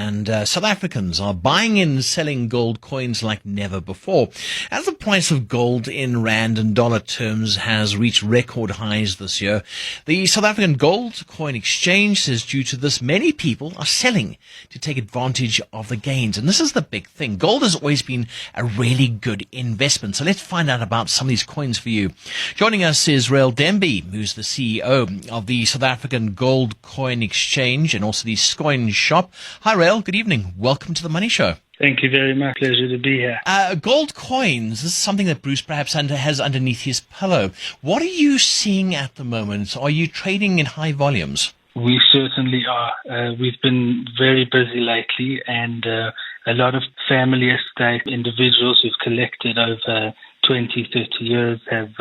and South Africans are buying and selling gold coins like never before. As the price of gold in rand and dollar terms has reached record highs this year, the South African Gold Coin Exchange says due to this, many people are selling to take advantage of the gains. And this is the big thing. Gold has always been a really good investment. So let's find out about some of these coins for you. Joining us is Rael Demby, who's the CEO of the South African Gold Coin Exchange and also the Coin Shop. Hi, Rael. Good evening. Welcome to the Money Show. Thank you very much. Pleasure to be here. Gold coins, this is something that Bruce perhaps has underneath his pillow. What are you seeing at the moment? Are you trading in high volumes? We certainly are. We've been very busy lately, and a lot of family estate individuals who've collected over 20, 30 years have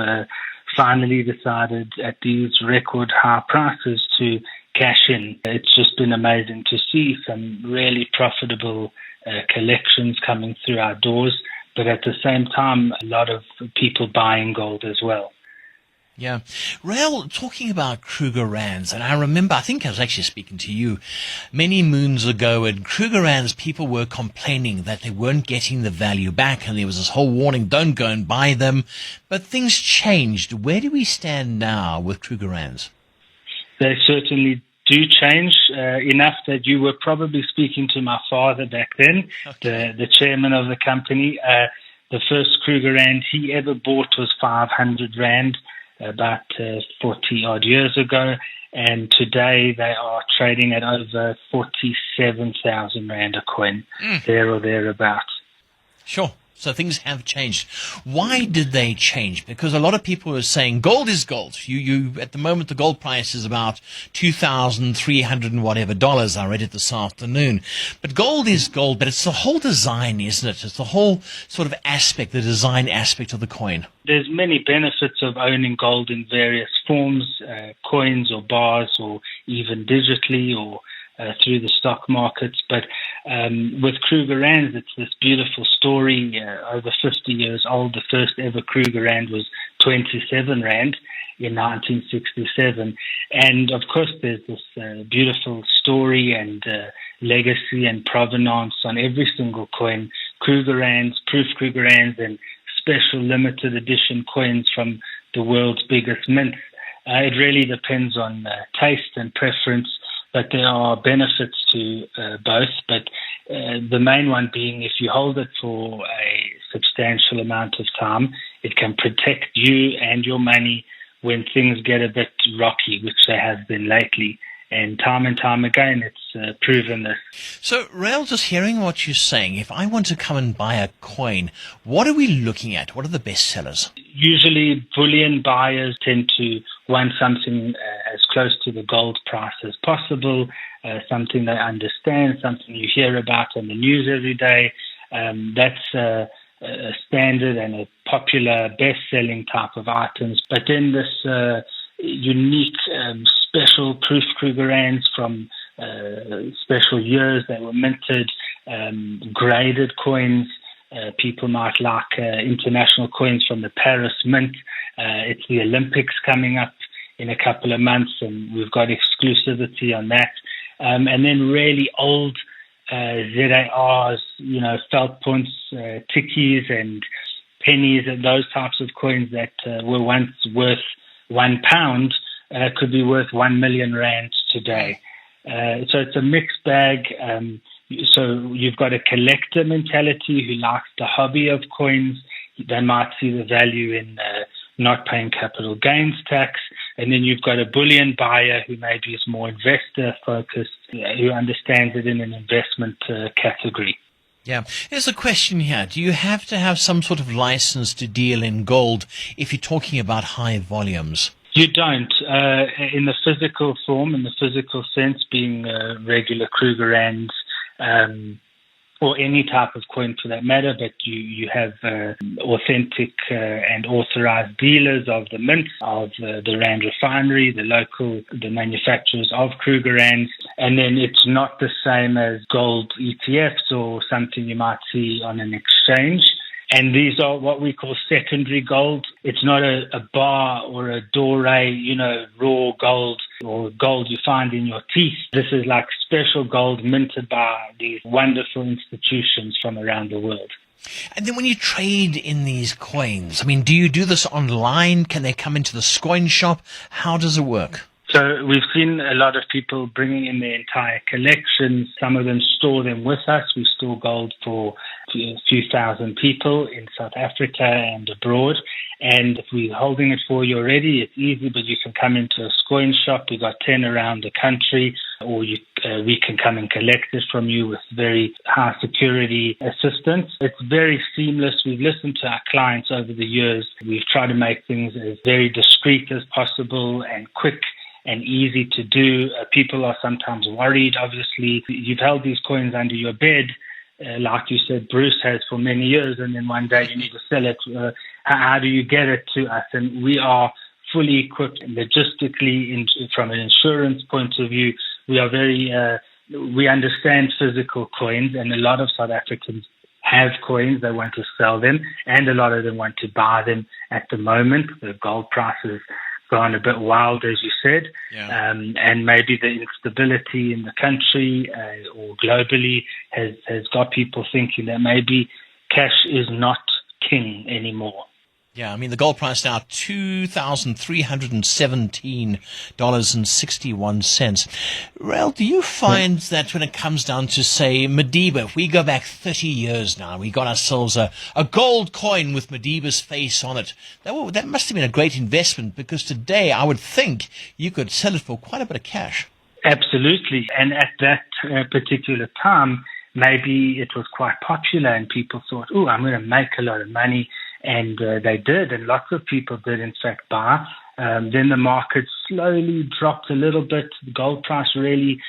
finally decided at these record high prices to cash in. It's just been amazing to see some really profitable collections coming through our doors, but at the same time, a lot of people buying gold as well. Yeah. Rael, talking about Krugerrands, and I remember, I think I was actually speaking to you many moons ago, and Krugerrands, people were complaining that they weren't getting the value back, and there was this whole warning, don't go and buy them. But things changed. Where do we stand now with Krugerrands? They certainly do change enough that you were probably speaking to my father back then, okay. the chairman of the company. The first Krugerrand he ever bought was 500 Rand about 40 odd years ago, and today they are trading at over 47,000 Rand a coin, there or thereabouts. Sure. So things have changed. Why did they change? Because a lot of people are saying gold is gold. You at the moment the gold price is about $2,300 and whatever dollars. I read it this afternoon. But gold is gold, but it's the whole design, isn't it? It's the whole sort of aspect, the design aspect of the coin. There's many benefits of owning gold in various forms, coins or bars or even digitally or through the stock markets. But with Krugerrands, it's this beautiful story, over 50 years old. The first ever Krugerrand was 27 Rand in 1967. And of course, there's this beautiful story and legacy and provenance on every single coin. Krugerrands, proof Krugerrands, and special limited edition coins from the world's biggest mints. It really depends on taste and preference, but there are benefits to both. But the main one being, if you hold it for a substantial amount of time, it can protect you and your money when things get a bit rocky, which they have been lately. And time again, it's proven this. So, Rael, just hearing what you're saying, if I want to come and buy a coin, what are we looking at? What are the best sellers? Usually, bullion buyers tend to want something as close to the gold price as possible, something they understand, something you hear about on the news every day. That's a standard and a popular best-selling type of items. But then this unique special proof Krugerrands from special years that were minted, graded coins. People might like international coins from the Paris Mint. It's the Olympics coming up in a couple of months, and we've got exclusivity on that. And then really old ZARs, felt points, tickies and pennies, and those types of coins that were once worth £1 could be worth 1 million Rand today. So it's a mixed bag. So you've got a collector mentality who likes the hobby of coins. They might see the value in not paying capital gains tax. And then you've got a bullion buyer who maybe is more investor focused, who understands it in an investment category. Yeah. There's a question here. Do you have to have some sort of license to deal in gold if you're talking about high volumes? You don't. In the physical form, in the physical sense, being regular Krugerrands, or any type of coin for that matter, but you have authentic and authorized dealers of the mint, of the Rand Refinery, the manufacturers of Krugerrands, and then it's not the same as gold ETFs or something you might see on an exchange. And these are what we call secondary gold. It's not a bar or a doré, raw gold or gold you find in your teeth. This is like special gold minted by these wonderful institutions from around the world. And then when you trade in these coins, I mean, do you do this online? Can they come into the coin shop? How does it work? So we've seen a lot of people bringing in their entire collections. Some of them store them with us. We store gold for a few thousand people in South Africa and abroad. And if we're holding it for you already, it's easy, but you can come into a coin shop. We've got 10 around the country, or we can come and collect it from you with very high security assistance. It's very seamless. We've listened to our clients over the years. We've tried to make things as very discreet as possible and quick and easy to do. People are sometimes worried, obviously. You've held these coins under your bed, like you said, Bruce has for many years, and then one day you need to sell it. How do you get it to us? And we are fully equipped logistically from an insurance point of view. We are we understand physical coins, and a lot of South Africans have coins. They want to sell them, and a lot of them want to buy them at the moment. The gold prices gone a bit wild, as you said, and maybe the instability in the country or globally has got people thinking that maybe cash is not king anymore. Yeah, I mean, the gold price now $2,317.61. Rael, do you find that when it comes down to, say, Madiba, if we go back 30 years now, we got ourselves a gold coin with Madiba's face on it, that must have been a great investment, because today I would think you could sell it for quite a bit of cash. Absolutely. And at that particular time, maybe it was quite popular and people thought, oh, I'm going to make a lot of money. And they did, and lots of people did, in fact, buy. Then the market slowly dropped a little bit. The gold price really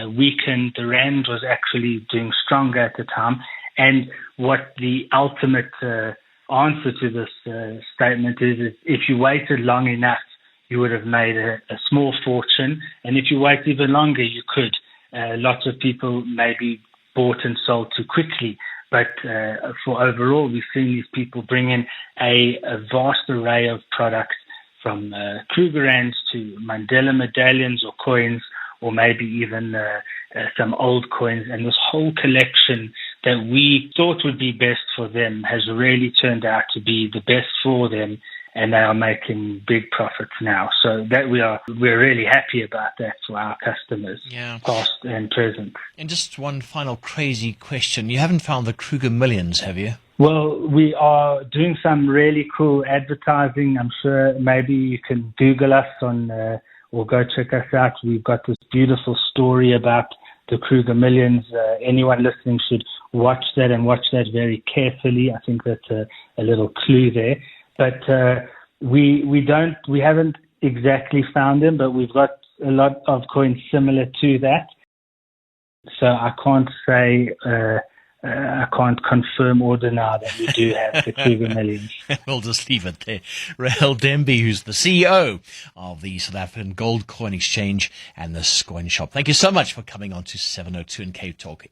weakened. The rand was actually doing stronger at the time. And what the ultimate answer to this statement is if you waited long enough, you would have made a small fortune. And if you wait even longer, you could. Lots of people maybe bought and sold too quickly. But for overall, we've seen these people bring in a vast array of products, from Krugerrands to Mandela medallions or coins, or maybe even some old coins. And this whole collection that we thought would be best for them has really turned out to be the best for them, and they are making big profits now. So that we're really happy about that for our customers, past and present. And just one final crazy question. You haven't found the Kruger Millions, have you? Well, we are doing some really cool advertising. I'm sure maybe you can Google us or go check us out. We've got this beautiful story about the Kruger Millions. Anyone listening should watch that, and watch that very carefully. I think that's a little clue there. But we haven't exactly found them, but we've got a lot of coins similar to that. So I can't say, I can't confirm or deny that we do have the Kruger Millions. We'll just leave it there. Rael Demby, who's the CEO of the South African Gold Coin Exchange and the Coin Shop. Thank you so much for coming on to 702 and Cape Talk.